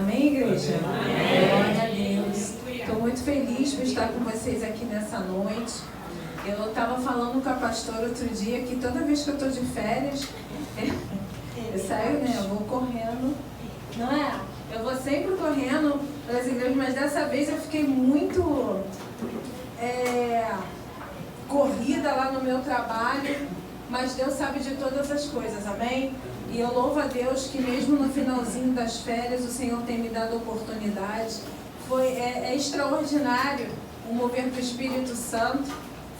Amém, igreja? Amém. Glória a Deus. Estou muito feliz por estar com vocês aqui nessa noite. Eu estava falando com a pastora outro dia que toda vez que eu estou de férias, eu saio, né? Eu vou correndo, não é? Eu vou sempre correndo para as igrejas, mas dessa vez eu fiquei muito corrida lá no meu trabalho, mas Deus sabe de todas as coisas, amém? E eu louvo a Deus que mesmo no finalzinho das férias o Senhor tem me dado a oportunidade. É extraordinário o mover do Espírito Santo.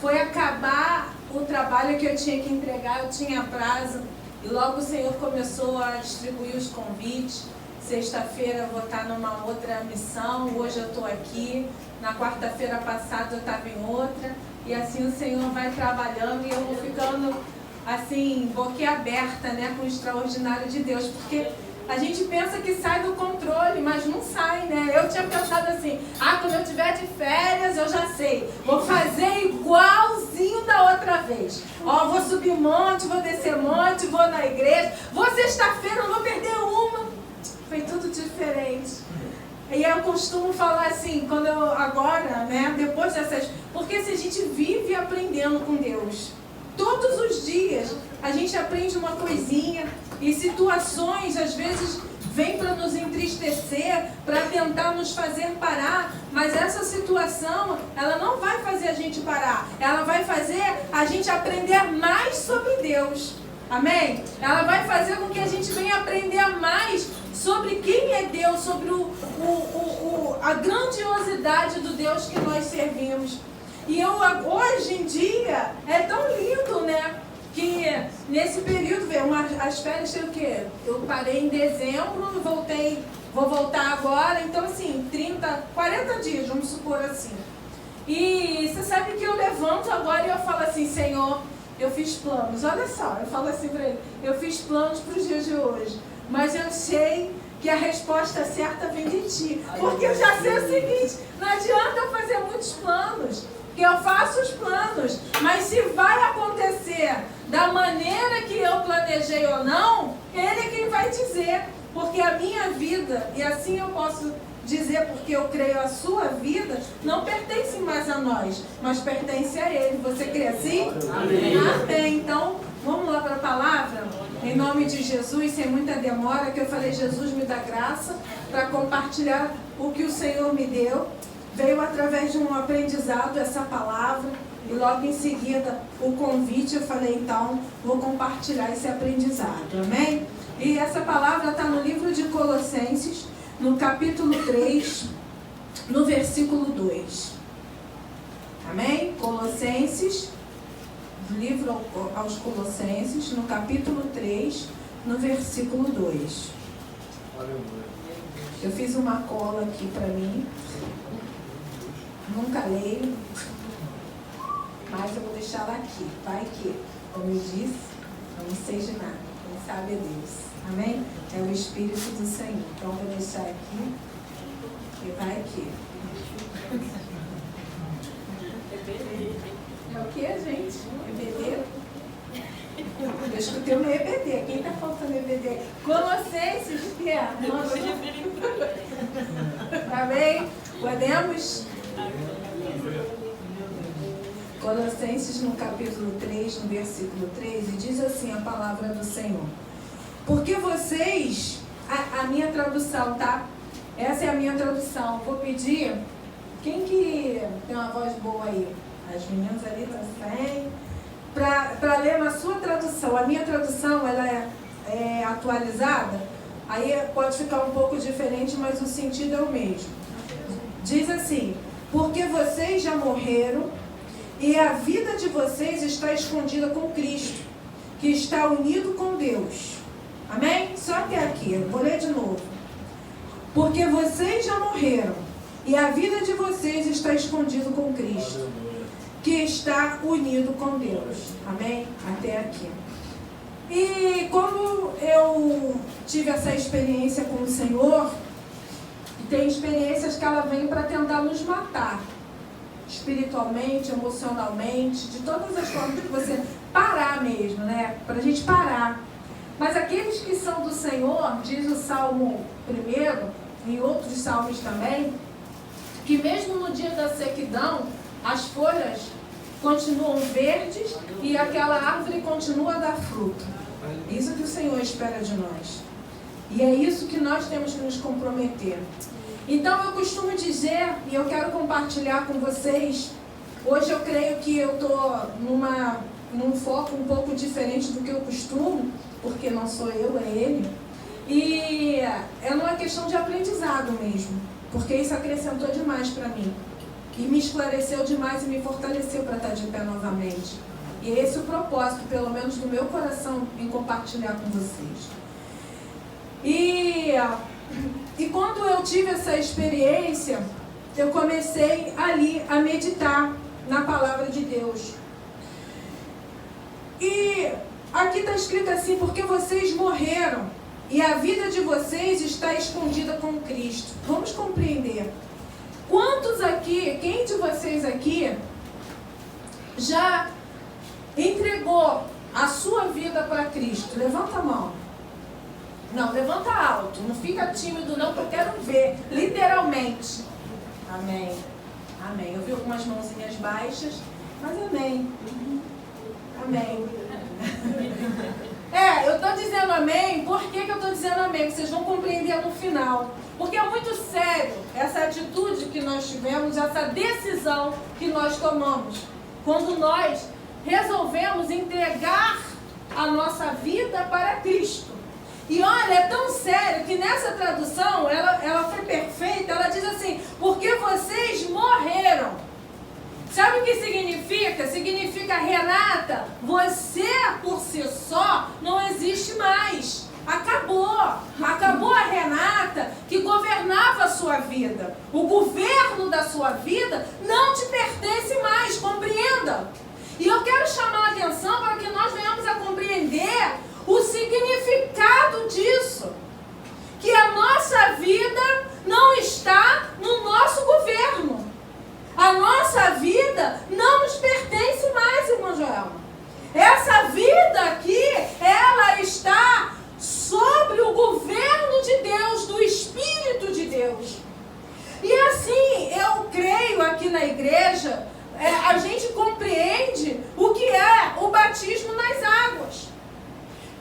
Foi acabar o trabalho que eu tinha que entregar, eu tinha prazo, e logo o Senhor começou a distribuir os convites. Sexta-feira eu vou estar numa outra missão, hoje eu estou aqui, na quarta-feira passada eu estava em outra, e assim o Senhor vai trabalhando e eu vou ficando assim, boquiaberta, né, com o extraordinário de Deus, porque a gente pensa que sai do controle, mas não sai, né? Eu tinha pensado assim, quando eu tiver de férias, eu já sei, vou fazer igualzinho da outra vez. Vou subir monte, vou descer monte, vou na igreja, vou sexta-feira, não vou perder uma. Foi tudo diferente. E eu costumo falar assim, agora, né, depois dessas... Porque se a gente vive aprendendo com Deus, todos os dias a gente aprende uma coisinha, e situações às vezes vêm para nos entristecer, para tentar nos fazer parar, mas essa situação, ela não vai fazer a gente parar, ela vai fazer a gente aprender mais sobre Deus, amém? Ela vai fazer com que a gente venha aprender mais sobre quem é Deus, sobre a grandiosidade do Deus que nós servimos. E hoje em dia é tão lindo, né? Que nesse período, as férias tem o quê? Eu parei em dezembro, vou voltar agora, então assim, 40 dias, vamos supor assim. E você sabe que eu levanto agora e eu falo assim, Senhor, eu fiz planos, olha só, eu falo assim para ele, eu fiz planos para os dias de hoje, mas eu sei que a resposta certa vem de Ti, porque eu já sei o seguinte, não adianta eu fazer muitos planos, que eu faço os planos, mas se vai acontecer da maneira que eu planejei ou não, Ele é quem vai dizer, porque a minha vida, e assim eu posso dizer, porque eu creio a sua vida, não pertence mais a nós, mas pertence a Ele. Você crê assim? Amém. Amém. Então, vamos lá para a palavra? Em nome de Jesus, sem muita demora, que eu falei, Jesus me dá graça para compartilhar o que o Senhor me deu. Veio através de um aprendizado essa palavra, e logo em seguida o convite, eu falei, então, vou compartilhar esse aprendizado, amém? E essa palavra está no livro de Colossenses, no capítulo 3, no versículo 2. Amém? Colossenses, livro aos Colossenses, no capítulo 3, no versículo 2. Eu fiz uma cola aqui para mim. Nunca leio, mas eu vou deixar ela aqui. Vai que, como eu disse, não sei de nada. Quem sabe é Deus. Amém? É o Espírito do Senhor. Então eu vou deixar aqui e vai que. É o que, gente? EBD? Eu escutei o meu EBD. Quem está faltando EBD? Colossenses, que é? Tá bem? Podemos? Colossenses no capítulo 3, no versículo 3, e diz assim a palavra do Senhor. Porque vocês, a minha tradução, tá? Essa é a minha tradução. Vou pedir, quem que tem uma voz boa aí? As meninas ali também. Para ler na sua tradução. A minha tradução, ela é atualizada. Aí pode ficar um pouco diferente, mas o sentido é o mesmo. Diz assim: porque vocês já morreram e a vida de vocês está escondida com Cristo, que está unido com Deus. Amém? Só até aqui, eu vou ler de novo. Porque vocês já morreram e a vida de vocês está escondida com Cristo, que está unido com Deus. Amém? Até aqui. E como eu tive essa experiência com o Senhor, tem experiências que ela vem para tentar nos matar, espiritualmente, emocionalmente, de todas as formas que você parar mesmo, né? Para a gente parar. Mas aqueles que são do Senhor, diz o Salmo 1, em outros salmos também, que mesmo no dia da sequidão, as folhas continuam verdes e aquela árvore continua a dar fruto. Isso que o Senhor espera de nós. E é isso que nós temos que nos comprometer. Então eu costumo dizer, e eu quero compartilhar com vocês, hoje eu creio que eu estou num foco um pouco diferente do que eu costumo, porque não sou eu, é Ele. E é uma questão de aprendizado mesmo, porque isso acrescentou demais para mim. E me esclareceu demais e me fortaleceu para estar de pé novamente. E é esse o propósito, pelo menos do meu coração, em compartilhar com vocês. E quando eu tive essa experiência, eu comecei ali a meditar na palavra de Deus. E aqui está escrito assim: porque vocês morreram e a vida de vocês está escondida com Cristo. Vamos compreender. Quantos aqui, quem de vocês aqui já entregou a sua vida para Cristo? Levanta a mão. Não, levanta alto. Não fica tímido não, porque eu quero ver, literalmente. Amém. Amém. Eu vi algumas mãozinhas baixas, mas amém. Amém. Eu estou dizendo amém. Por que eu estou dizendo amém? Vocês vão compreender no final. Porque é muito sério essa atitude que nós tivemos, essa decisão que nós tomamos. Quando nós resolvemos entregar a nossa vida para Cristo. E olha, é tão sério que nessa tradução, ela foi perfeita, ela diz assim: porque vocês morreram. Sabe o que significa? Significa, Renata, você por si só não existe mais. Acabou. Acabou a Renata que governava a sua vida. O governo da sua vida não te pertence mais, compreenda. E eu quero chamar a atenção para que nós venhamos a compreender o significado disso. Que a nossa vida não está no nosso governo. A nossa vida não nos pertence mais, irmão Joel. Essa vida aqui, ela está sobre o governo de Deus, do Espírito de Deus. E assim, eu creio aqui na igreja, a gente compreende o que é o batismo nas águas.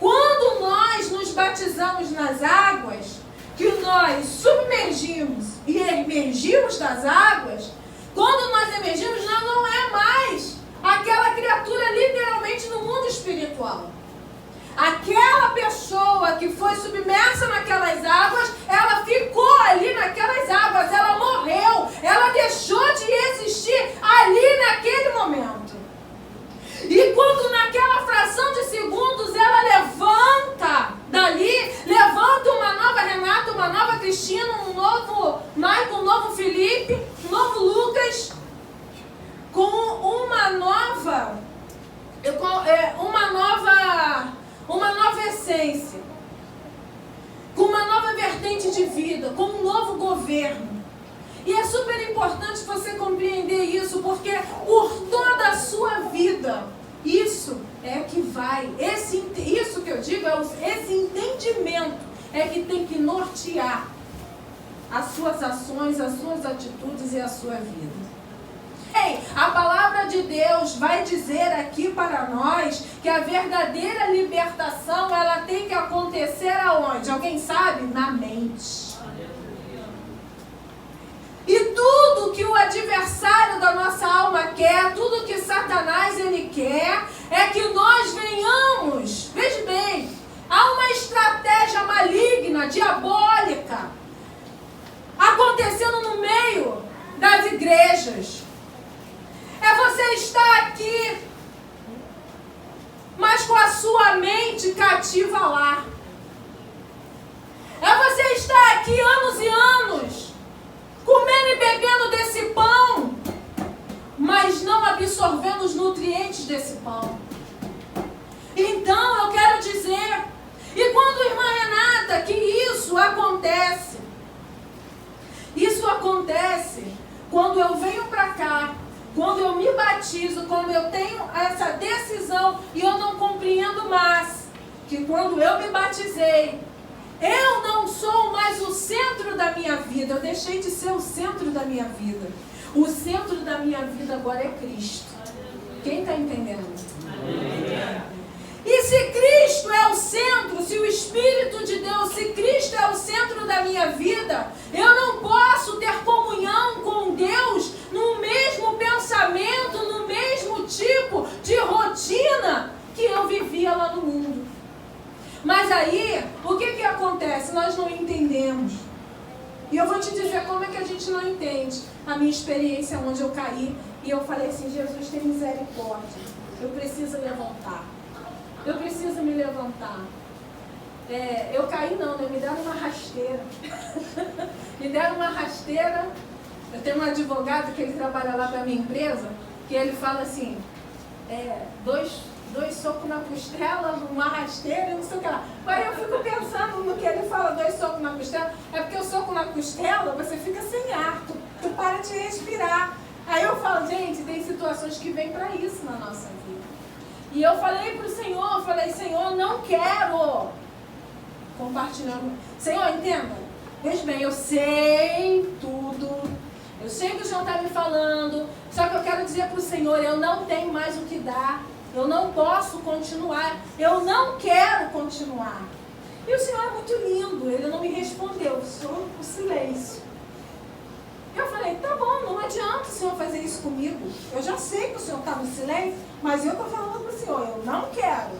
Quando nós nos batizamos nas águas, que nós submergimos e emergimos das águas, quando nós emergimos, nós não é mais aquela criatura literalmente no mundo espiritual. Aquela pessoa que foi submersa naquelas águas, ela ficou ali naquelas águas, ela morreu, ela deixou de existir ali naquele momento. E quando naquela fração de segundos ela levanta dali, levanta uma nova Renata, uma nova Cristina, um novo Michael, um novo Felipe, um novo Lucas, com uma nova essência, com uma nova vertente de vida, com um novo governo. E é super importante você compreender isso, porque por toda a sua vida, isso é que vai, isso que eu digo, esse entendimento é que tem que nortear as suas ações, as suas atitudes e a sua vida. A palavra de Deus vai dizer aqui para nós que a verdadeira libertação, ela tem que acontecer aonde? Alguém sabe? Na mente. E tudo que o adversário da nossa alma quer, tudo que Satanás ele quer, é que nós venhamos, veja bem, há uma estratégia maligna, diabólica, acontecendo no meio das igrejas. É você estar aqui, mas com a sua mente cativa lá. É você estar aqui anos e anos, comendo e bebendo desse pão, mas não absorvendo os nutrientes desse pão. Então eu quero dizer, e quando, irmã Renata, que isso acontece quando eu venho para cá, quando eu me batizo, quando eu tenho essa decisão e eu não compreendo mais que quando eu me batizei, Eu não sou mais o centro da minha vida. Eu deixei de ser o centro da minha vida. O centro da minha vida agora é Cristo. Quem está entendendo? E se Cristo é o centro, se o Espírito de Deus, se Cristo é o centro da minha vida, eu não posso ter comunhão com Deus no mesmo pensamento, no mesmo tipo de rotina que eu vivia lá no mundo. Mas aí, o que acontece? Nós não entendemos. E eu vou te dizer como é que a gente não entende. A minha experiência onde eu caí e eu falei assim, Jesus, tem misericórdia. Eu preciso levantar. Eu preciso me levantar. Eu caí não, né? Me deram uma rasteira. Me deram uma rasteira. Eu tenho um advogado que ele trabalha lá para a minha empresa, que ele fala assim, dois socos na costela, uma rasteira e não sei o que lá. Aí eu fico pensando no que ele fala, 2 socos na costela, é porque o soco na costela, você fica sem ar, tu para de respirar. Aí eu falo, gente, tem situações que vêm para isso na nossa vida. E eu falei para o Senhor, Senhor, não quero. Compartilhando. Senhor, entenda. Veja bem, eu sei tudo. Eu sei que o Senhor está me falando. Só que eu quero dizer para o Senhor, eu não tenho mais o que dar. Eu não posso continuar. Eu não quero continuar. E o Senhor é muito lindo. Ele não me respondeu. Só o silêncio. Eu falei, tá bom, não adianta o Senhor fazer isso comigo. Eu já sei que o Senhor está no silêncio, mas eu estou falando para o Senhor, eu não quero.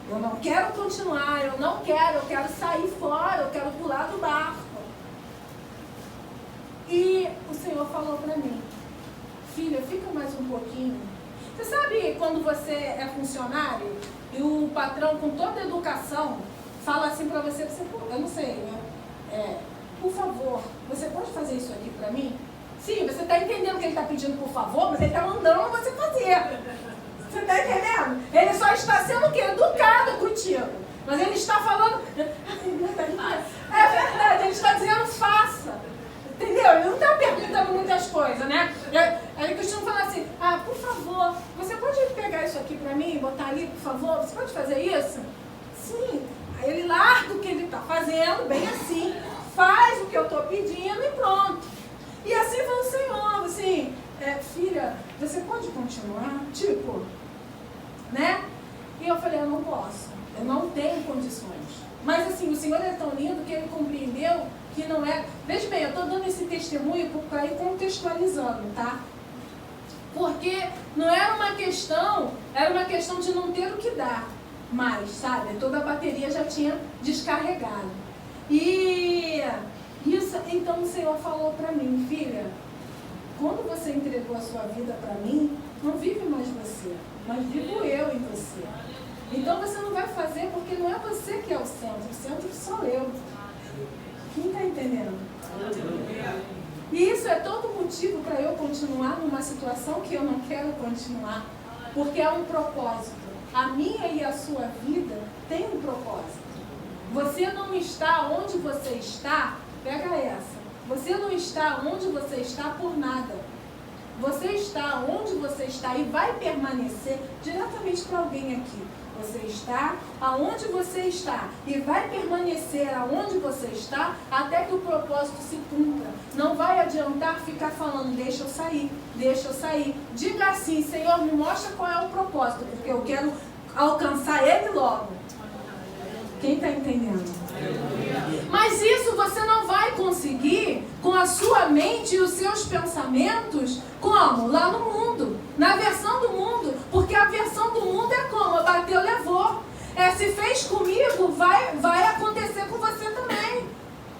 Eu não quero continuar, eu não quero, eu quero sair fora, eu quero pular do barco. E o Senhor falou para mim, filha, fica mais um pouquinho. Você sabe quando você é funcionário e o patrão com toda a educação fala assim para você, eu não sei, né? Por favor, você pode fazer isso aqui para mim? Sim, você está entendendo que ele está pedindo por favor, mas ele está mandando você fazer. Você está entendendo? Ele só está sendo o quê? Educado contigo. Mas ele está falando... É verdade, ele está dizendo faça. Entendeu? Ele não está perguntando muitas coisas, né? Aí eu costumo falar assim, por favor, você pode pegar isso aqui para mim, botar ali, por favor? Você pode fazer isso? Sim. Aí ele larga o que ele está fazendo, bem assim, faz o que eu estou pedindo e pronto. E assim foi o Senhor, assim, filha, você pode continuar? Tipo, né? E eu falei, eu não posso, eu não tenho condições. Mas assim, o Senhor é tão lindo que ele compreendeu que não é... Veja bem, eu estou dando esse testemunho para ir contextualizando, tá? Porque não era uma questão, era uma questão de não ter o que dar. Mas, sabe, toda a bateria já tinha descarregado. E isso, então o Senhor falou para mim, filha, quando você entregou a sua vida para mim, não vive mais você, mas vivo eu em você. Então você não vai fazer porque não é você que é o centro sou eu. Quem está entendendo? E isso é todo motivo para eu continuar numa situação que eu não quero continuar, porque é um propósito. A minha e a sua vida tem um propósito. Você não está onde você está, pega essa. Você não está onde você está por nada. Você está onde você está e vai permanecer diretamente para alguém aqui. Você está aonde você está e vai permanecer aonde você está até que o propósito se cumpra. Não vai adiantar ficar falando, deixa eu sair, deixa eu sair. Diga assim, Senhor, me mostra qual é o propósito, porque eu quero alcançar ele logo. Quem está entendendo? Mas isso você não vai conseguir com a sua mente e os seus pensamentos como? Lá no mundo, na versão do mundo, porque a versão do mundo é como? Bateu, levou. Se fez comigo, vai acontecer com você também.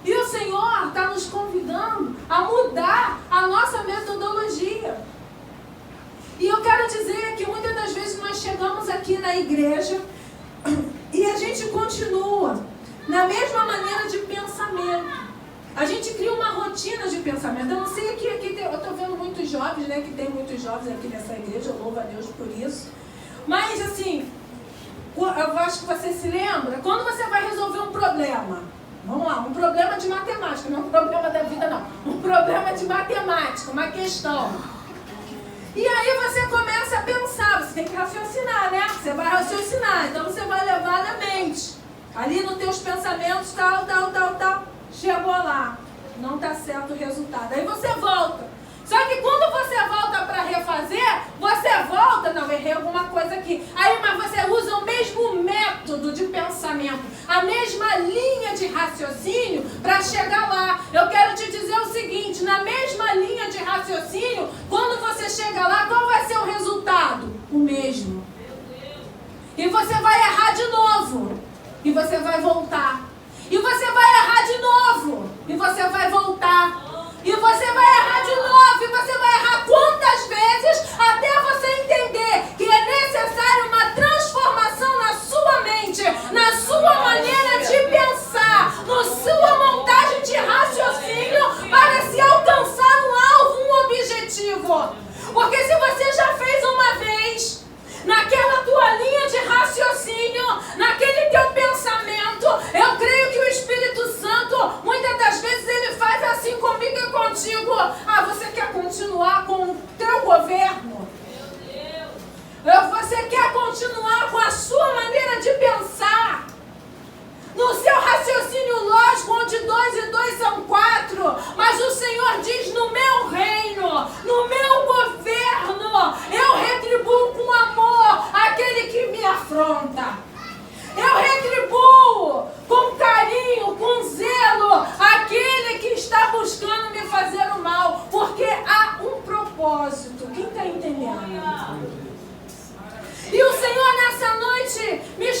E o Senhor está nos convidando a mudar a nossa metodologia. E eu quero dizer que muitas das vezes nós chegamos aqui na igreja e a gente continua na mesma maneira de pensamento. A gente cria uma rotina de pensamento. Eu não sei aqui eu estou vendo muitos jovens, né? Que tem muitos jovens aqui nessa igreja, eu louvo a Deus por isso. Mas assim, eu acho que você se lembra, quando você vai resolver um problema, vamos lá, um problema de matemática, não é um problema da vida não, um problema de matemática, uma questão. E aí você começa a pensar, você tem que raciocinar, né? Você vai raciocinar, então você vai levar na mente. Ali nos teus pensamentos, tal. Chegou lá. Não está certo o resultado. Aí você volta. Só que quando você volta para refazer, você volta, não, errei alguma coisa aqui. Aí, mas você usa o mesmo método de pensamento, a mesma linha de raciocínio para chegar lá. Eu quero te dizer o seguinte, na mesma linha de raciocínio, quando você chega lá, qual vai ser o resultado? O mesmo. E você vai errar de novo. E você vai voltar. E você vai errar de novo. E você vai voltar. E você vai errar de novo, e você vai errar quantas vezes até você entender que é necessário uma transformação na sua mente, na sua maneira de pensar, na sua montagem de raciocínio para se alcançar um alvo, um objetivo. Porque se você já fez uma vez, naquela tua linha de raciocínio, naquele teu pensamento, eu creio que o Espírito Santo, muitas das vezes, ele faz assim comigo e contigo. Ah, você quer continuar com o teu governo? Você quer continuar com a sua maneira de pensar? No seu raciocínio lógico, onde 2 e 2 são 4, mas o Senhor diz, no meu reino, no meu governo, eu retribuo com amor aquele que me afronta. Eu retribuo com carinho, com zelo, aquele que está buscando me fazer o mal, porque há um propósito. Quem está entendendo? E o Senhor nessa noite me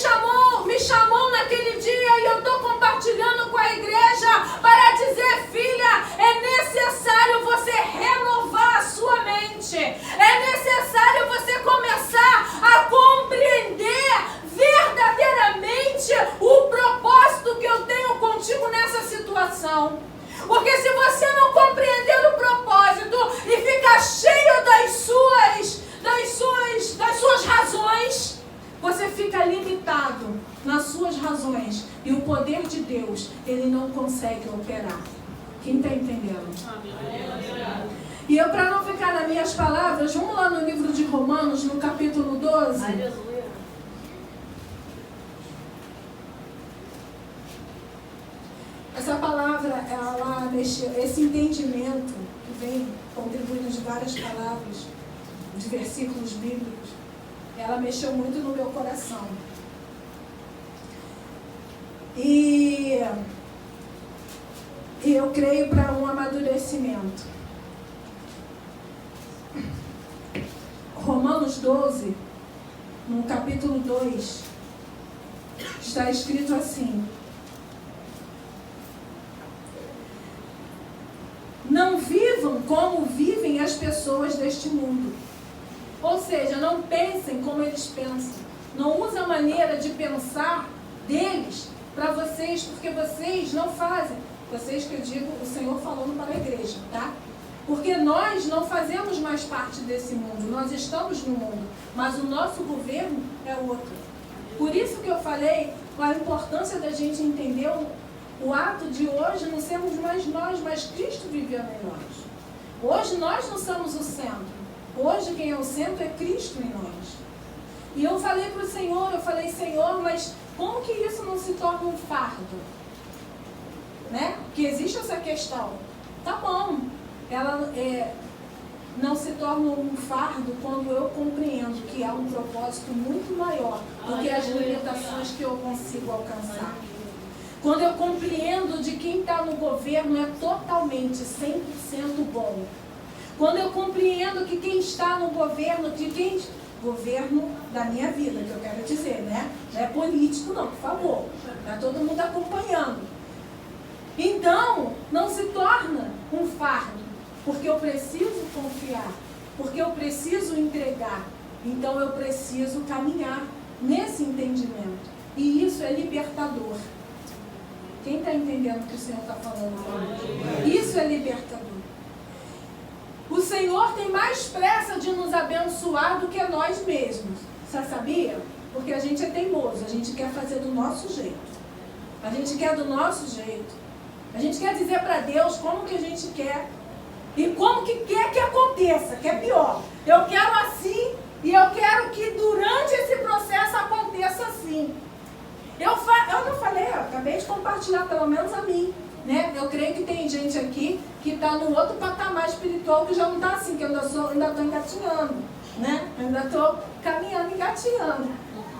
chamou naquele dia, e eu estou compartilhando com a igreja para dizer, filha, é necessário você renovar a sua mente. É necessário você começar a compreender verdadeiramente o propósito que eu tenho contigo nessa situação. Porque se você não compreender o propósito e ficar cheio das suas razões, você fica limitado nas suas razões. E o poder de Deus, ele não consegue operar. Quem está entendendo? E eu, para não ficar nas minhas palavras, vamos lá no livro de Romanos, no capítulo 12. Aleluia. Essa palavra, ela mexeu, esse entendimento que vem contribuindo de várias palavras, de versículos bíblicos, ela mexeu muito no meu coração. E eu creio para um amadurecimento. Romanos 12, no capítulo 2, está escrito assim: não vivam como vivem as pessoas deste mundo. Ou seja, não pensem como eles pensam. Não usem a maneira de pensar deles para vocês, porque vocês não fazem. Vocês, que eu digo, o Senhor falando para a igreja, tá? Porque nós não fazemos mais parte desse mundo. Nós estamos no mundo, mas o nosso governo é outro. Por isso que eu falei a importância da gente entender o ato de hoje não sermos mais nós, mas Cristo vivendo em nós. Hoje nós não somos o centro. Hoje quem é o centro é Cristo em nós. E eu falei para o Senhor, Senhor, mas como que isso não se torna um fardo? Né? Que existe essa questão. Tá bom, ela não se torna um fardo quando eu compreendo que há um propósito muito maior do que as limitações que eu consigo alcançar. Quando eu compreendo de quem está no governo é totalmente 100% bom. Quando eu compreendo que quem está no governo, governo da minha vida, que eu quero dizer, né? Não é político não, por favor. Está todo mundo acompanhando. Então, não se torna um fardo, porque eu preciso confiar, porque eu preciso entregar. Então, eu preciso caminhar nesse entendimento. E isso é libertador. Quem está entendendo o que o Senhor está falando? Isso é libertador. O Senhor tem mais pressa de nos abençoar do que nós mesmos. Você sabia? Porque a gente é teimoso, a gente quer fazer do nosso jeito. A gente quer do nosso jeito. A gente quer dizer para Deus como que a gente quer e como que quer que aconteça, que é pior. Eu quero assim e eu quero que durante esse processo aconteça assim. Eu não falei, eu acabei de compartilhar pelo menos a mim, né? Eu creio que tem gente aqui que está no outro patamar espiritual que já não está assim, que eu ainda estou engatinhando, né? Eu ainda estou caminhando, engatinhando.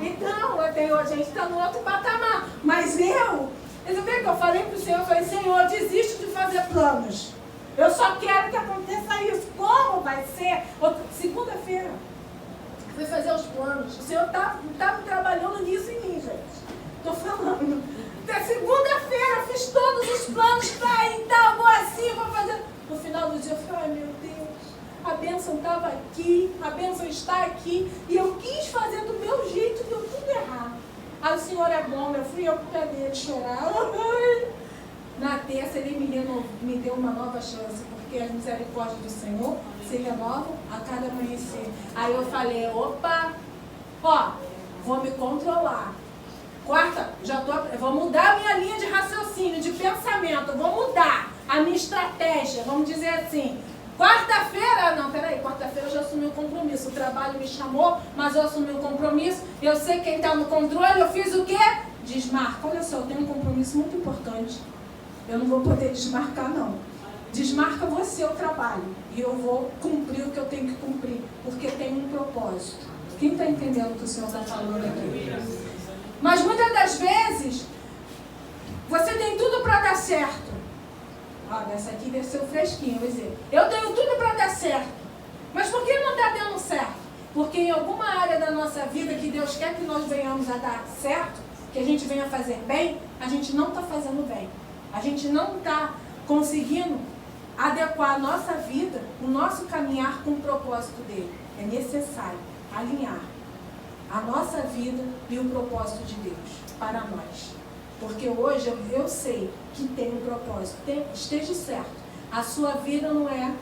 Então, eu tenho gente que está no outro patamar. Mas você vê que eu falei para o Senhor, eu falei, Senhor, eu desisto de fazer planos. Eu só quero que aconteça isso. Como vai ser? Segunda-feira, fui fazer os planos. O Senhor estava trabalhando nisso em mim, gente. Estou falando. Até segunda-feira, fiz todos os planos para ir, então, vou assim, vou fazer. No final do dia, eu falei, ai meu Deus, a bênção estava aqui, a bênção está aqui, e eu quis fazer do meu jeito e deu tudo errado. Aí o Senhor é bom, eu fui eu pro pé dele chorar. Na terça, ele me deu uma nova chance, porque as misericórdias do Senhor se renovam a cada amanhecer. Aí eu falei, opa, vou me controlar. Quarta, vou mudar a minha linha de raciocínio, de pensamento, vou mudar a minha estratégia, vamos dizer assim. Quarta-feira, quarta-feira eu já assumi o compromisso, o trabalho me chamou, mas eu assumi o compromisso, eu sei quem está no controle, eu fiz o quê? Desmarca, olha só, eu tenho um compromisso muito importante, eu não vou poder desmarcar não. Desmarca você o trabalho, e eu vou cumprir o que eu tenho que cumprir, porque tem um propósito. Quem está entendendo o que o Senhor está falando aqui? Mas muitas das vezes, você tem tudo para dar certo. Essa aqui desceu fresquinha, vou dizer. Eu tenho tudo para dar certo. Mas por que não está dando certo? Porque em alguma área da nossa vida que Deus quer que nós venhamos a dar certo, que a gente venha a fazer bem, a gente não está fazendo bem. A gente não está conseguindo adequar a nossa vida, o nosso caminhar com o propósito dele. É necessário alinhar a nossa vida e o propósito de Deus para nós. Porque hoje eu sei que tem um propósito. Esteja certo. A sua vida não é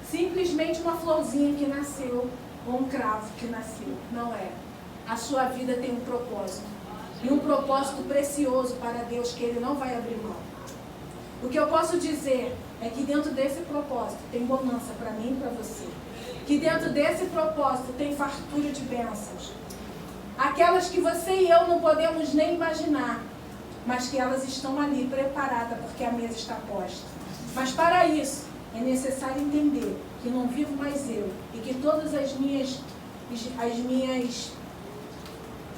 simplesmente uma florzinha que nasceu ou um cravo que nasceu. Não é. A sua vida tem um propósito. E um propósito precioso para Deus que Ele não vai abrir mão. O que eu posso dizer é que dentro desse propósito tem bonança para mim e para você. Que dentro desse propósito tem fartura de bênçãos. Aquelas que você e eu não podemos nem imaginar, mas que elas estão ali preparadas porque a mesa está posta. Mas para isso, é necessário entender que não vivo mais eu e que todas as minhas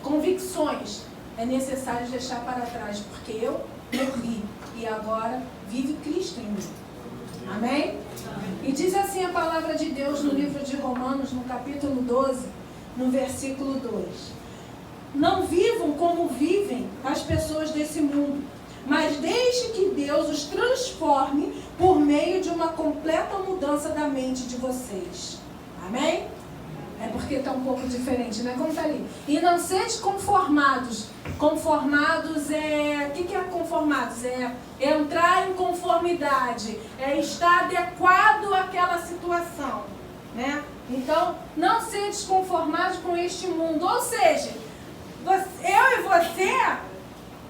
convicções é necessário deixar para trás, porque eu morri e agora vive Cristo em mim. Amém? E diz assim a palavra de Deus no livro de Romanos, no capítulo 12, no versículo 2. Não vivam como vivem as pessoas desse mundo, mas deixe que Deus os transforme por meio de uma completa mudança da mente de vocês. Amém? É porque está um pouco diferente, né? Como está ali. E não sede conformados. Conformados é... O que é conformados? É entrar em conformidade. É estar adequado àquela situação, né? Então, não sede conformados com este mundo. Ou seja, eu e você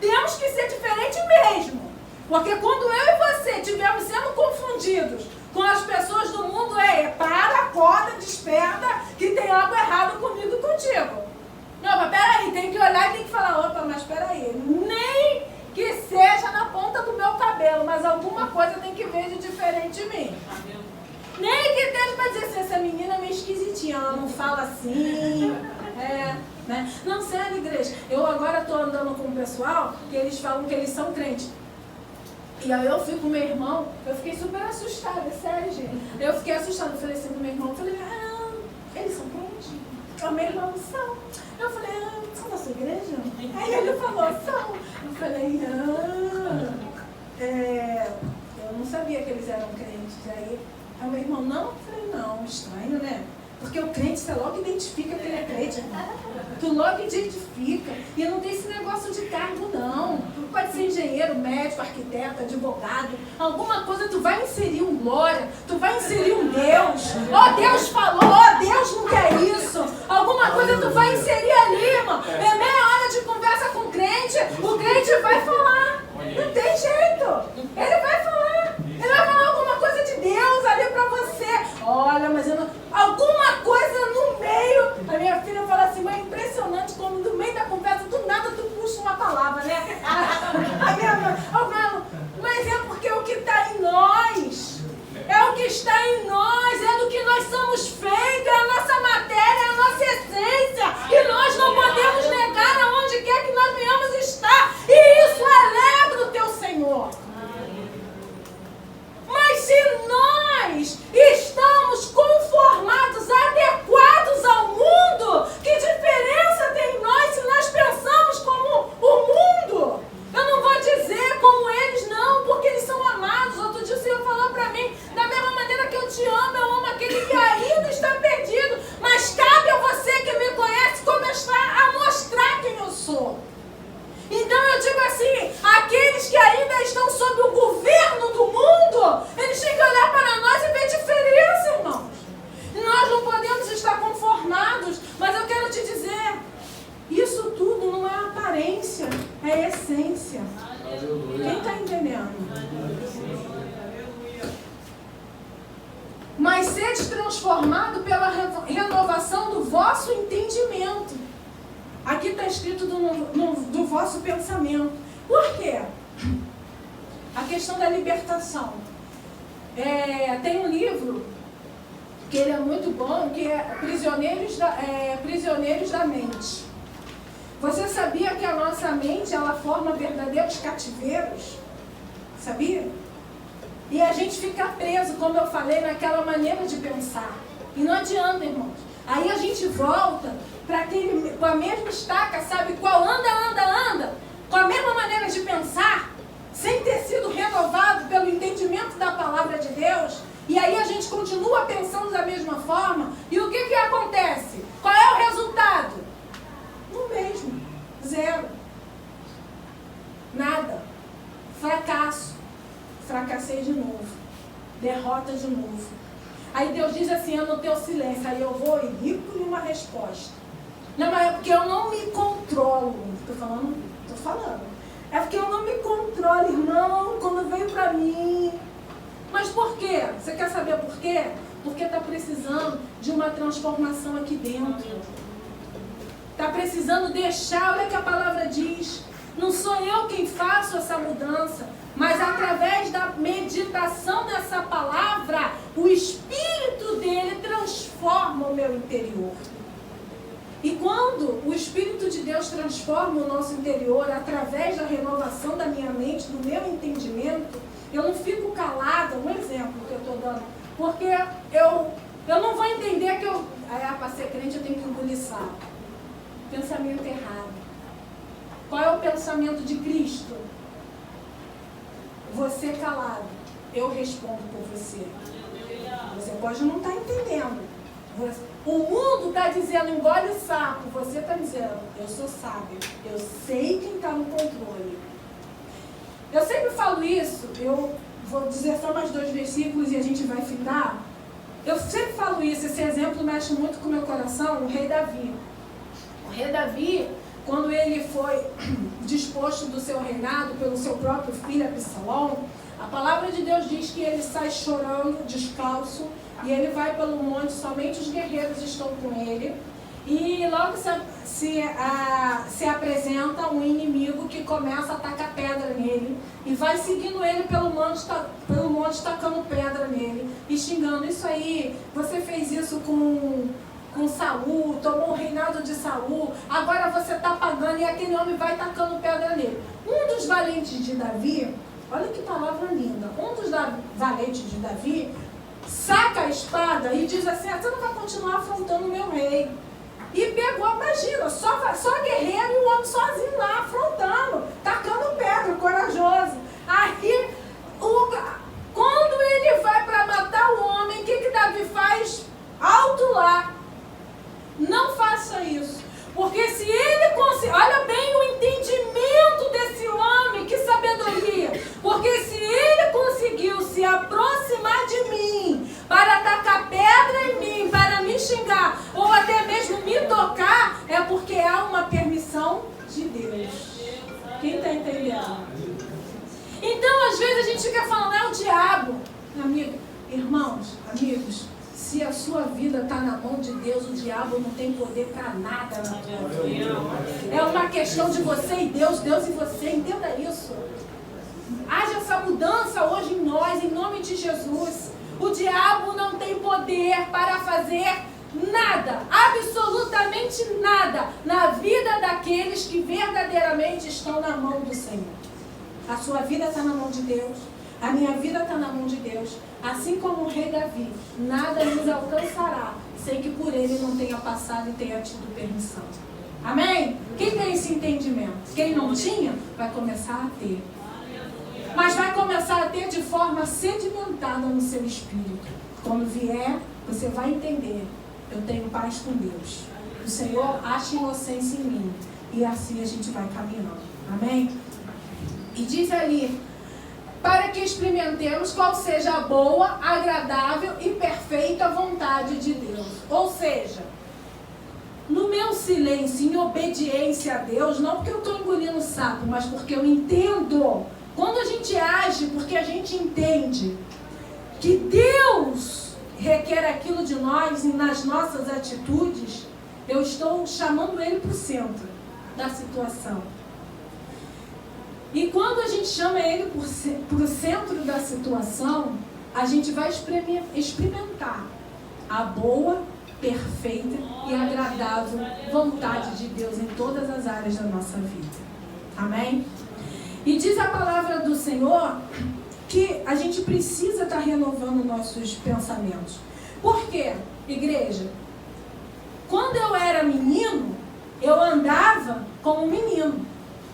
temos que ser diferente mesmo. Porque quando eu e você estivermos sendo confundidos com as pessoas do mundo, para, acorda, desperta, que tem algo errado comigo e contigo. Não, mas peraí, tem que olhar e tem que falar, opa, mas peraí, nem que seja na ponta do meu cabelo, mas alguma coisa tem que ver de diferente em mim. Nem que esteja para dizer assim, essa menina é meio esquisitinha, ela não fala assim, né? Não, sério, igreja, eu agora estou andando com o pessoal que eles falam que eles são crentes. E aí eu fui com meu irmão, eu fiquei super assustada, sério, gente. Eu fiquei assustada, eu falei assim com meu irmão, eu falei, eles são crentes? O meu irmão, são. Eu falei, são da sua igreja? Aí ele falou, são. Eu falei, eu não sabia que eles eram crentes. Aí o meu irmão, não? Eu falei, não, estranho, né? Porque o crente, você logo identifica que ele é crente, irmão. Tu logo identifica. E não tem esse negócio de cargo, não. Pode ser engenheiro, médico, arquiteto, advogado. Alguma coisa, tu vai inserir um glória. Tu vai inserir um Deus. Deus falou, Deus não quer isso. Alguma coisa tu vai inserir ali, irmão. É meia hora de conversa com o crente vai falar. Não tem jeito. Ele vai falar. Ele vai falar alguma coisa de Deus ali pra você. Olha, mas eu não... Alguma coisa no meio. A minha filha fala assim, mas é impressionante como no meio da conversa mulheres estamos conformados, adequados ao mundo? Que diferença tem em nós se nós pensamos como o mundo? Eu não vou dizer como eles, não, porque eles são amados. Outro dia o Senhor falou para mim, da mesma maneira que eu te amo, eu amo aquele que ainda está perdido. Mas cabe a você que me conhece começar a mostrar quem eu sou. Então eu digo assim, aqueles que ainda estão sob o governo do mundo, eles têm que olhar para nós e ver diferença, irmãos. Nós não podemos estar conformados, mas eu quero te dizer, isso tudo não é aparência, é essência. Quem está entendendo? Mas sede transformado pela renovação do vosso entendimento. Aqui está escrito do vosso pensamento. Por quê? A questão da libertação. Tem um livro que ele é muito bom, que é Prisioneiros da Mente. Você sabia que a nossa mente, ela forma verdadeiros cativeiros? Sabia? E a gente fica preso, como eu falei, naquela maneira de pensar. E não adianta, irmãos. Aí a gente volta com a mesma estaca, sabe? Qual anda, com a mesma maneira de pensar, sem ter sido renovado pelo entendimento da palavra de Deus. E aí a gente continua pensando da mesma forma. E o que acontece? Qual é o resultado? O mesmo. Zero. Nada. Fracasso. Fracassei de novo. Derrota de novo. Aí Deus diz assim, no teu silêncio. Aí eu vou e rico uma resposta. Não, mas é porque eu não me controlo. Estou falando. É porque eu não me controlo, irmão, quando veio para mim. Mas por quê? Você quer saber por quê? Porque está precisando de uma transformação aqui dentro. Está precisando deixar, olha o que a palavra diz. Não sou eu quem faço essa mudança, mas através da meditação dessa palavra, o Espírito dele transforma o meu interior. E quando o Espírito de Deus transforma o nosso interior através da renovação da minha mente, do meu entendimento, eu não fico calada, um exemplo que eu estou dando, porque eu não vou entender que para ser crente eu tenho que engolir sapo. Pensamento errado. Qual é o pensamento de Cristo? Você calado, eu respondo por você. Você pode não estar entendendo. O mundo está dizendo, engole o sapo. Você está dizendo, eu sou sábio. Eu sei quem está no controle. Eu sempre falo isso. Eu vou dizer só mais 2 versículos e a gente vai fitar. Eu sempre falo isso. Esse exemplo mexe muito com o meu coração. O rei Davi. O rei Davi, quando ele foi disposto do seu reinado pelo seu próprio filho Absalão, a palavra de Deus diz que ele sai chorando, descalço, e ele vai pelo monte, somente os guerreiros estão com ele. E logo se apresenta um inimigo que começa a tacar pedra nele. E vai seguindo ele pelo monte tacando pedra nele e xingando. Isso aí, você fez isso com Saul, tomou o reinado de Saul, agora você está pagando, e aquele homem vai tacando pedra nele. Um dos valentes de Davi, olha que palavra linda, um dos valentes de Davi saca a espada e diz assim, você não vai continuar afrontando o meu rei. E pegou, imagina, só guerreiro e o homem sozinho lá, afrontando, tacando pedra, corajoso. Aí, quando ele vai para matar o homem, o que Davi faz? Alto lá. Não faça isso. Porque se ele conseguir, olha bem o entendimento desse homem, que sabedoria. Porque se ele conseguiu se aproximar de mim, para tacar pedra em mim, para me xingar, ou até mesmo me tocar, é porque há uma permissão de Deus. Quem está entendendo? Então, às vezes a gente fica falando, é o diabo. Amigo, irmãos, amigos, se a sua vida está na mão de Deus, o diabo não tem poder para nada na tua vida. É uma questão de você e Deus, Deus e você, entenda isso. Haja essa mudança hoje em nós, em nome de Jesus. O diabo não tem poder para fazer nada, absolutamente nada, na vida daqueles que verdadeiramente estão na mão do Senhor. A sua vida está na mão de Deus. A minha vida está na mão de Deus. Assim como o rei Davi, nada nos alcançará sem que por ele não tenha passado e tenha tido permissão. Amém? Quem tem esse entendimento? Quem não tinha, vai começar a ter. Mas vai começar a ter de forma sedimentada no seu espírito. Quando vier, você vai entender. Eu tenho paz com Deus. O Senhor acha inocência em mim. E assim a gente vai caminhando. Amém? E diz ali, para que experimentemos qual seja a boa, agradável e perfeita vontade de Deus. Ou seja, no meu silêncio, em obediência a Deus, não porque eu estou engolindo sapo, mas porque eu entendo. Quando a gente age, porque a gente entende que Deus requer aquilo de nós e nas nossas atitudes, eu estou chamando Ele para o centro da situação. E quando a gente chama Ele para o centro da situação, a gente vai experimentar a boa, perfeita e agradável vontade de Deus em todas as áreas da nossa vida. Amém? E diz a palavra do Senhor que a gente precisa estar renovando nossos pensamentos. Por quê, igreja? Quando eu era menino, eu andava como menino.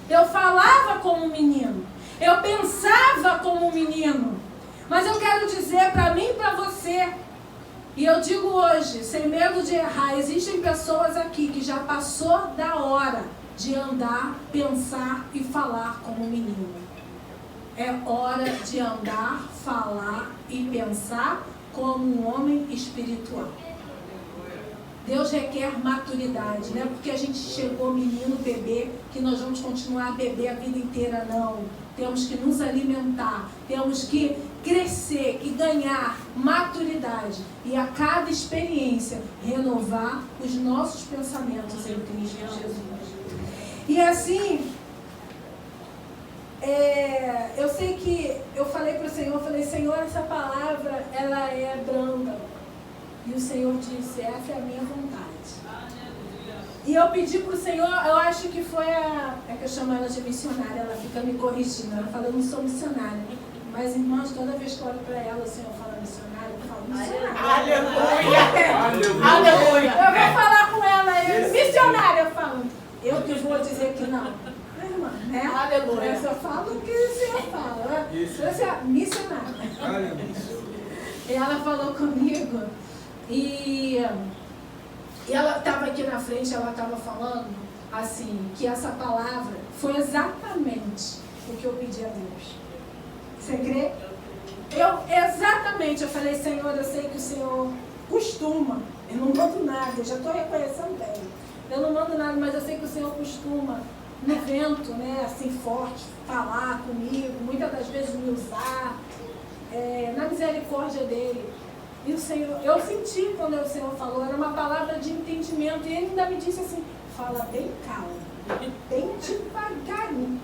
Eu falava como menino. Eu pensava como menino. Mas eu quero dizer para mim e para você, e eu digo hoje, sem medo de errar, existem pessoas aqui que já passou da hora de andar, pensar e falar como menino. É hora de andar, falar e pensar como um homem espiritual. Deus requer maturidade, não é porque a gente chegou menino, bebê, que nós vamos continuar a beber a vida inteira, não. Temos que nos alimentar, temos que crescer e ganhar maturidade. E a cada experiência, renovar os nossos pensamentos em Cristo Jesus. E assim, eu sei que eu falei para o Senhor, Senhor, essa palavra, ela é branda. E o Senhor disse, essa é a minha vontade. E eu pedi para o Senhor, eu acho que foi é que eu chamo ela de missionária, ela fica me corrigindo, ela fala, eu não sou missionária. Mas, irmãos, toda vez que eu olho para ela, o Senhor fala missionária, eu falo missionária. Aleluia! Aleluia! Eu vou falar com ela, missionária, eu falo, eu que vou dizer que não. Irmã, né? Aleluia! Eu só falo o que o Senhor fala. Você é missionária. Aleluia! E ela falou comigo, e ela estava aqui na frente, ela estava falando assim, que essa palavra foi exatamente o que eu pedi a Deus. Você crê? Eu falei, Senhor, eu sei que o Senhor costuma, eu não mando nada, eu já estou reconhecendo bem, eu não mando nada, mas eu sei que o Senhor costuma, no vento, né, assim forte, falar comigo, muitas das vezes me usar, na misericórdia dele. E o Senhor, eu senti quando o Senhor falou, era uma palavra de entendimento, e ele ainda me disse assim, fala bem calmo, bem devagarinho.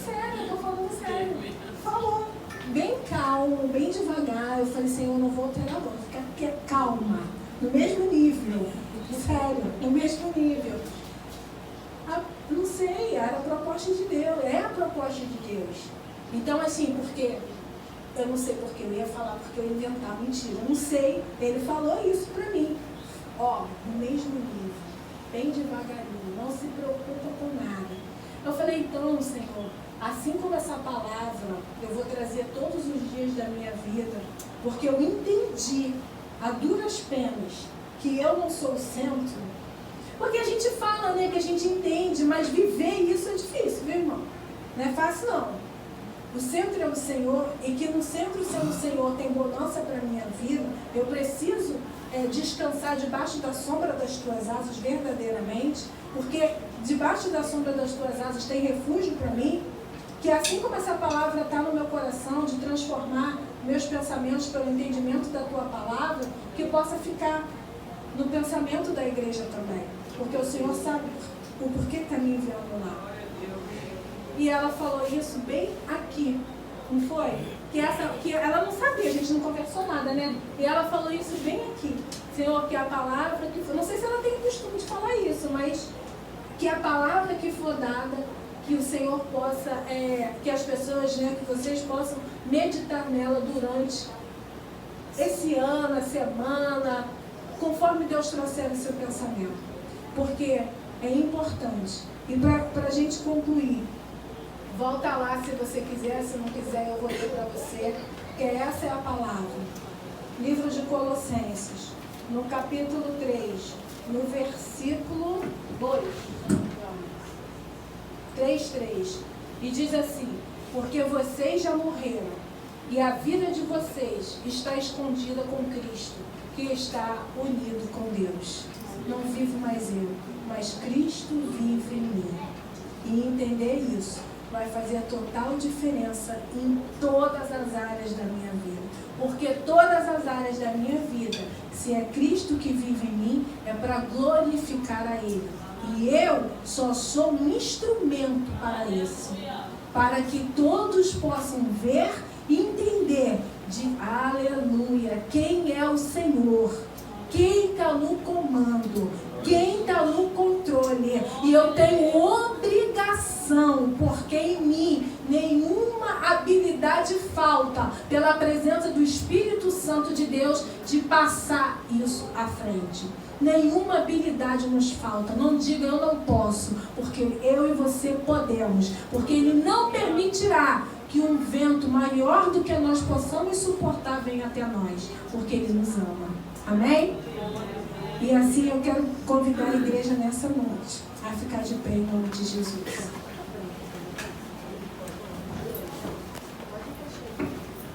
Sério, eu estou falando sério. Falou, bem calmo, bem devagar. Eu falei, Senhor, eu não vou alterar a voz, vou ficar calma, no mesmo nível. Sério, no mesmo nível. Não sei, era a proposta de Deus, é a proposta de Deus. Então, assim, porque eu não sei porque eu ia falar, porque eu ia inventar mentira. Eu não sei, ele falou isso pra mim. Ó, no mesmo nível, bem devagarinho, não se preocupa com nada. Eu falei, então, Senhor, assim como essa palavra eu vou trazer todos os dias da minha vida, porque eu entendi a duras penas que eu não sou o centro. Porque a gente fala, né, que a gente entende, mas viver isso é difícil, viu, irmão? Não é fácil, não. O centro é o Senhor, e que no centro sendo o Senhor tem bonança para a minha vida, eu preciso descansar debaixo da sombra das tuas asas verdadeiramente, porque debaixo da sombra das tuas asas tem refúgio para mim, que assim como essa palavra está no meu coração, de transformar meus pensamentos pelo entendimento da tua palavra, que possa ficar no pensamento da igreja também, porque o Senhor sabe o porquê está me enviando lá. E ela falou isso bem aqui, não foi? Que ela não sabia, a gente não conversou nada, né? E ela falou isso bem aqui. Senhor, que a palavra que for... Não sei se ela tem o costume de falar isso, mas que a palavra que for dada, que o Senhor possa, que as pessoas, né, que vocês possam meditar nela durante esse ano, a semana, conforme Deus trouxer no seu pensamento. Porque é importante. E para a gente concluir, volta lá se você quiser, se não quiser eu vou ler para você, porque essa é a palavra. Livro de Colossenses, no capítulo 3, no versículo 2. 3:3. E diz assim: porque vocês já morreram, e a vida de vocês está escondida com Cristo, que está unido com Deus. Não vivo mais eu, mas Cristo vive em mim. E entender isso vai fazer total diferença em todas as áreas da minha vida. Porque todas as áreas da minha vida, se é Cristo que vive em mim, é para glorificar a Ele. E eu só sou um instrumento para isso. Para que todos possam ver e entender de aleluia, quem é o Senhor, quem está no comando, quem está no controle. E eu tenho obrigação, porque em mim nenhuma habilidade falta, pela presença do Espírito Santo de Deus, de passar isso à frente. Nenhuma habilidade nos falta. Não diga eu não posso, porque eu e você podemos. Porque Ele não permitirá que um vento maior do que nós possamos suportar venha até nós, porque Ele nos ama. Amém? E assim eu quero convidar a igreja nessa noite a ficar de pé em nome de Jesus.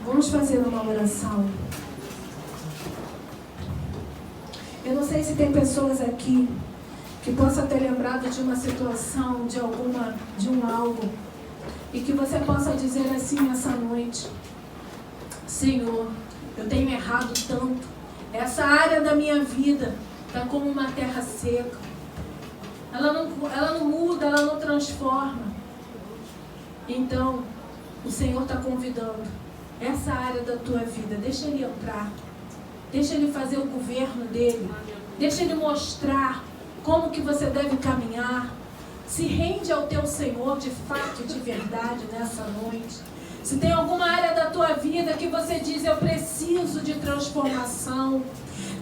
Vamos fazer uma oração. Eu não sei se tem pessoas aqui que possam ter lembrado de uma situação, de um algo, e que você possa dizer assim nessa noite: Senhor, eu tenho errado tanto. Essa área da minha vida está como uma terra seca. Ela não muda, ela não transforma. Então, o Senhor está convidando essa área da tua vida. Deixa Ele entrar. Deixa Ele fazer o governo dEle. Deixa Ele mostrar como que você deve caminhar. Se rende ao teu Senhor de fato e de verdade nessa noite. Se tem alguma área da tua vida que você diz, eu preciso de transformação.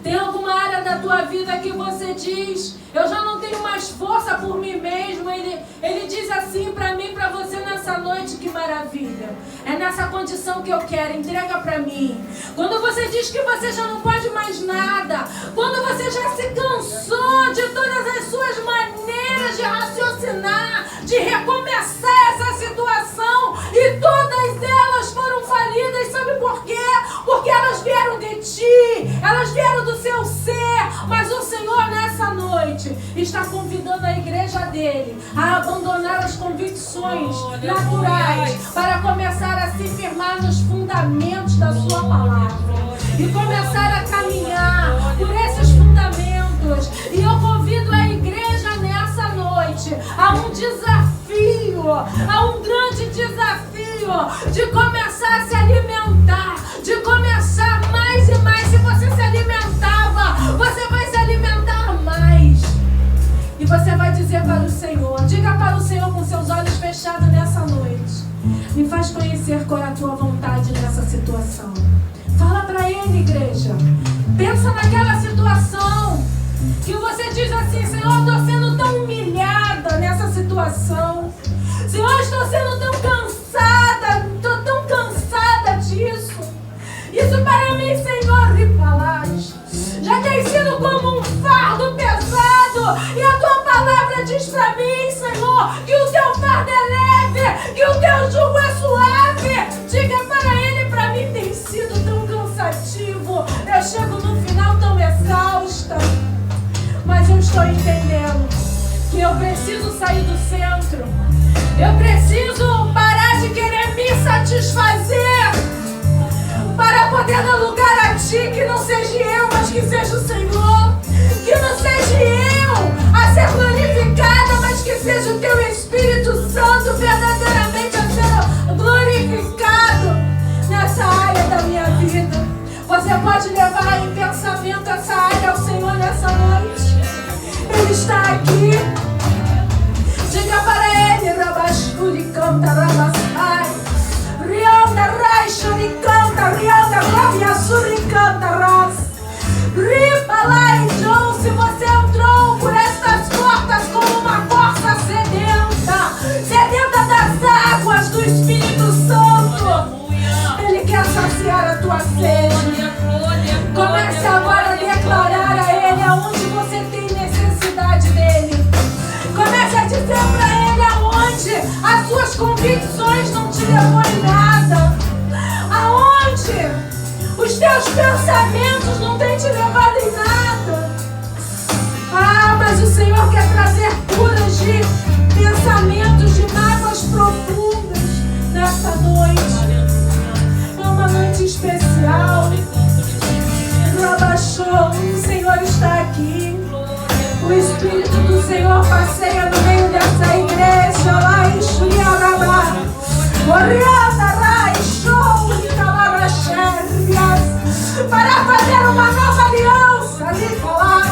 Tem alguma área da tua vida que você diz, eu já não tenho mais força por mim mesmo. Ele diz assim para mim, para você nessa noite: que maravilha. É nessa condição que eu quero, entrega para mim. Quando você diz que você já não pode mais nada, quando você já se cansou de todas as suas maneiras de raciocinar, de recomeçar essa situação, e todas elas foram falidas, sabe por quê? Porque elas vieram de ti, elas vieram do seu ser. Mas o Senhor nessa noite está convidando a igreja dele a abandonar as convicções naturais para começar a se firmar nos fundamentos da sua palavra e começar a caminhar por esses fundamentos. E eu convido a igreja nessa noite a um desafio, a um grande desafio de começar a se alimentar, de começar mais e mais. Se você se alimentava, você vai se alimentar mais. E você vai dizer para o Senhor, diga para o Senhor com seus olhos fechados nessa noite: me faz conhecer qual é a tua vontade nessa situação. Fala para Ele, igreja. Pensa naquela situação que você diz assim: Senhor, estou sendo tão humilhada nessa situação. Senhor, estou sendo tão cansada, estou tão cansada disso. Isso para mim, Senhor, ripalás, já tem sido como um fardo pesado. E a tua palavra diz para mim, Senhor, que o teu fardo é leve, que o teu jugo é suave. Diga para Ele: para mim tem sido tão cansativo. Eu chego no final tão exausta. Mas eu estou entendendo que eu preciso sair do centro. Eu preciso parar de querer me satisfazer para poder dar lugar a Ti, que não seja eu, mas que seja o Senhor. Que não seja eu a ser glorificada, mas que seja o Teu Espírito Santo verdadeiramente a ser glorificado nessa área da minha vida. Você pode levar em pensamento essa área ao Senhor nessa noite. Ele está aqui. Diga para Ele, Rabash. canta, rabassai. Rianda, raixa, ricanta, rianda, rabia, suricanta, ras. Ripa lá em John, se você entrou por estas portas como uma corça sedenta das águas do Espírito Santo. Ele quer saciar a tua sede. Comece agora a declarar a Ele aonde você tem necessidade dEle. Comece a dizer para Ele aonde as suas convicções não te levou em nada. Aonde os teus pensamentos não têm te levado em nada. Ah, mas o Senhor quer trazer curas de pensamentos, de mágoas profundas nessa noite. É uma noite especial. Rabachou, o Senhor está aqui. O Espírito do Senhor passeia no meio dessa igreja. Lá em Xuriarabá, Oriana, lá em Show, para fazer uma nova aliança, Nicolás.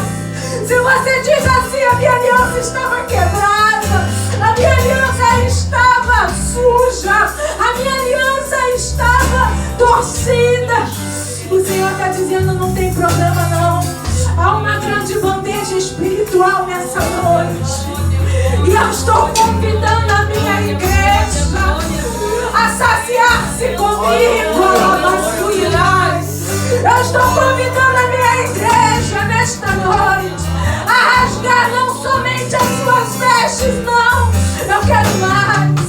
Se você diz assim, a minha aliança estava quebrada, a minha aliança estava suja, a minha aliança estava torcida, o Senhor está dizendo, não tem problema não. Há uma grande bandeja espiritual nessa noite, e eu estou convidando a minha igreja a saciar-se comigo. Eu estou convidando a minha igreja nesta noite a rasgar não somente as suas vestes, não. Eu quero mais.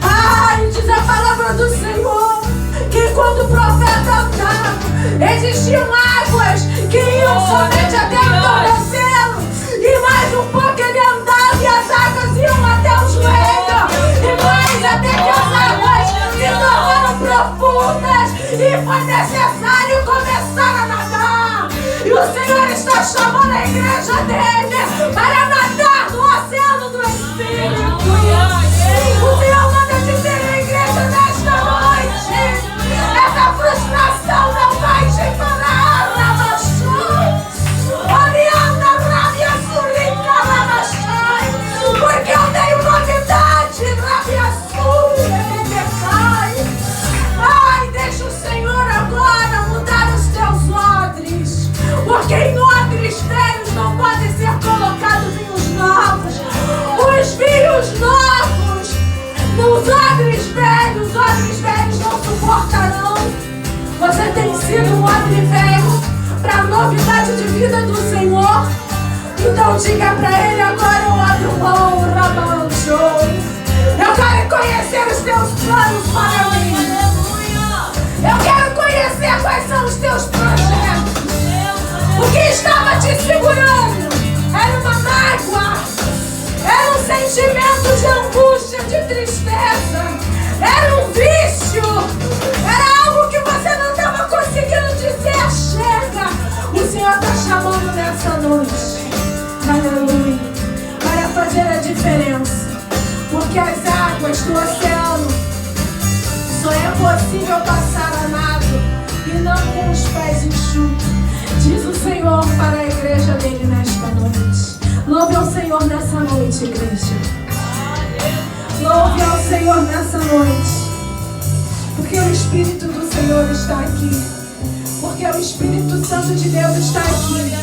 Ai, diz a palavra do Senhor que quando o profeta andava, existiam águas que iam somente até o tornozelo, e mais um pouco ele andava e as águas iam até o joelho, e mais até que as águas se tornaram profundas e foi necessário começar a nadar. E o Senhor está chamando a igreja dele para nadar no oceano do Espírito. O Senhor manda dizer à igreja nesta noite: essa frustração não vai te parar. Oriana, rabia, surica, rabachai. Porque eu tenho novidade, rabia, surica, ai, deixa o Senhor agora mudar os teus odres. Porque em odres velhos não podem ser colocados vinhos novos. Os vinhos novos, nos odres velhos não suportarão. Você tem sido um odre velho para a novidade de vida do Senhor. Então diga para Ele agora: eu abro mão, Rabanjo. Eu quero conhecer os teus planos para mim. Eu quero conhecer quais são os teus projetos. O que estava te segurando era uma mágoa, era um sentimento de angústia, de tristeza, era um vício, era algo que você não estava conseguindo dizer chega. O Senhor está chamando nessa noite, aleluia, para fazer a diferença. Porque as águas do oceano só é possível passar a nado e não com os pés enxutos. Diz o Senhor para a igreja dele nesta noite. Louve ao Senhor nessa noite, igreja. Louve ao Senhor nessa noite. Porque o Espírito do Senhor está aqui. Porque o Espírito Santo de Deus está aqui.